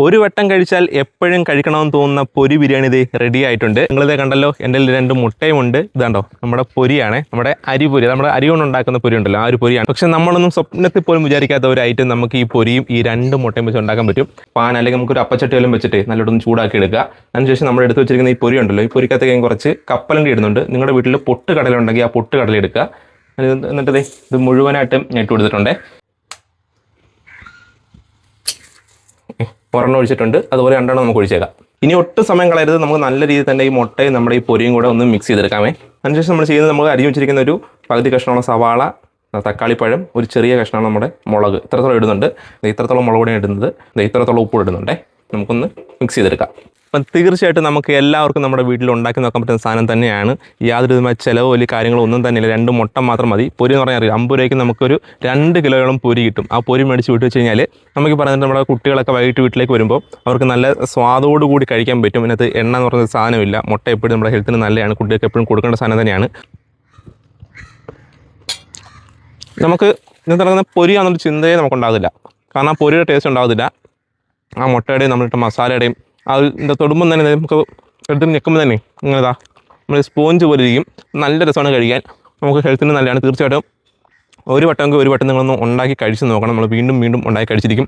ഒരു വട്ടം കഴിച്ചാൽ എപ്പോഴും കഴിക്കണമെന്ന് തോന്നുന്ന പൊരി ബിരിയാണി ഇത് റെഡി ആയിട്ടുണ്ട്. നിങ്ങളിത് കണ്ടല്ലോ, എൻ്റെ 2 മുട്ടയും ഉണ്ട്. ഇതാണ്ടോ നമ്മുടെ പൊരിയാണ്, നമ്മുടെ അരിപ്പൊരി, നമ്മുടെ അരി കൊണ്ട് ഉണ്ടാക്കുന്ന പൊരി ഉണ്ടല്ലോ, ആ ഒരു പൊരിയാണ്. പക്ഷെ നമ്മളൊന്നും സ്വപ്നത്തിൽ പോലും വിചാരിക്കാത്ത ഒരു ഐറ്റം നമുക്ക് ഈ പൊരിയും ഈ 2 മുട്ടയും വെച്ച് ഉണ്ടാക്കാൻ പറ്റും. പാൻ അല്ലെങ്കിൽ നമുക്കൊരു അപ്പച്ചട്ടി എല്ലാം വെച്ചിട്ട് നല്ലോണം ചൂടാക്കി എടുക്കുക. അതിനുശേഷം നമ്മൾ എടുത്ത് വെച്ചിരിക്കുന്ന ഈ പൊരി ഉണ്ടല്ലോ, ഈ പൊരിക്കകത്തേക്ക് കുറച്ച് കപ്പലണ്ടി ഇടുന്നുണ്ട്. നിങ്ങളുടെ വീട്ടിൽ പൊട്ട് കടല ഉണ്ടെങ്കിൽ ആ പൊട്ട് കടല എടുക്കുക. എന്നിട്ട് ഇത് മുഴുവനായിട്ടും ഇട്ട് കൊടുത്തിട്ടുണ്ട്. ഒരെണ്ണം ഒഴിച്ചിട്ടുണ്ട്, അതുപോലെ 2 നമുക്ക് ഒഴിച്ചേക്കാം. ഇനി ഒട്ടും സമയം കളയരുത്, നമുക്ക് നല്ല രീതിയിൽ തന്നെ ഈ മുട്ടയും നമ്മുടെ ഈ പൊരിയും കൂടെ ഒന്ന് മിക്സ് ചെയ്തെടുക്കാമേ. അതിനുശേഷം നമ്മൾ ചെയ്യുന്നത്, നമ്മൾ അരിഞ്ഞു വെച്ചിരിക്കുന്ന ഒരു പകുതി കഷ്ണമുള്ള സവാള, തക്കാളിപ്പഴം, ഒരു ചെറിയ കഷ്ണമാണ് നമ്മുടെ മുളക്, ഇത്രത്തോളം ഇടുന്നുണ്ട്. ഇത്രത്തോളം മുളക് പൊടിയാണ് ഇടുന്നത്, ഇത്രത്തോളം ഉപ്പ് ഇടുന്നുണ്ട്. നമുക്കൊന്ന് മിക്സ് ചെയ്തെടുക്കാം. അപ്പം തീർച്ചയായിട്ടും നമുക്ക് എല്ലാവർക്കും നമ്മുടെ വീട്ടിൽ ഉണ്ടാക്കി നോക്കാൻ പറ്റുന്ന സാധനം തന്നെയാണ്. യാതൊരു വിധമായ ചിലവോ വലിയ കാര്യങ്ങളോ ഒന്നും തന്നെയില്ല. 2 മുട്ട മാത്രം മതി. പൊരി എന്ന് പറഞ്ഞാൽ 50 രൂപയ്ക്ക് നമുക്കൊരു 2 കിലോയോളം പൊരി കിട്ടും. ആ പൊരി മേടിച്ച് വിട്ട് വെച്ച് കഴിഞ്ഞാൽ നമുക്ക് പറഞ്ഞിട്ട് നമ്മുടെ കുട്ടികളൊക്കെ വൈകിട്ട് വീട്ടിലേക്ക് വരുമ്പോൾ അവർക്ക് നല്ല സ്വാദോട് കൂടി കഴിക്കാൻ പറ്റും. ഇതിനകത്ത് എണ്ണ എന്ന് പറഞ്ഞ സാധനമില്ല. മുട്ട എപ്പോഴും നമ്മുടെ ഹെൽത്തിന് നല്ലതാണ്, കുട്ടികൾക്ക് എപ്പോഴും കൊടുക്കേണ്ട സാധനം തന്നെയാണ്. നമുക്ക് ഇന്നത്തെ നടക്കുന്ന പൊരിയാണെന്നൊരു ചിന്തയെ നമുക്കുണ്ടാകില്ല. കാരണം ആ പൊരിയുടെ ടേസ്റ്റ് ഉണ്ടാകത്തില്ല. ആ മുട്ടയുടെയും നമ്മളിട്ട മസാലയുടെയും ഇതിൻ്റെ തൊടുമ്പം തന്നെ നമുക്ക് എടുത്ത് ഞെക്കുമ്പോൾ തന്നെ ഇങ്ങനെതാ നമ്മൾ സ്പോഞ്ച് പോലെ ഇരിക്കും. നല്ല രസമാണ് കഴിക്കാൻ, നമുക്ക് ഹെൽത്തിന് നല്ലതാണ്. തീർച്ചയായിട്ടും ഒരു വട്ടമെങ്കിൽ ഒരു വട്ടം നിങ്ങളൊന്ന് ഉണ്ടാക്കി കഴിച്ച് നോക്കണം. നമ്മൾ വീണ്ടും വീണ്ടും ഉണ്ടാക്കി കഴിച്ചിരിക്കും.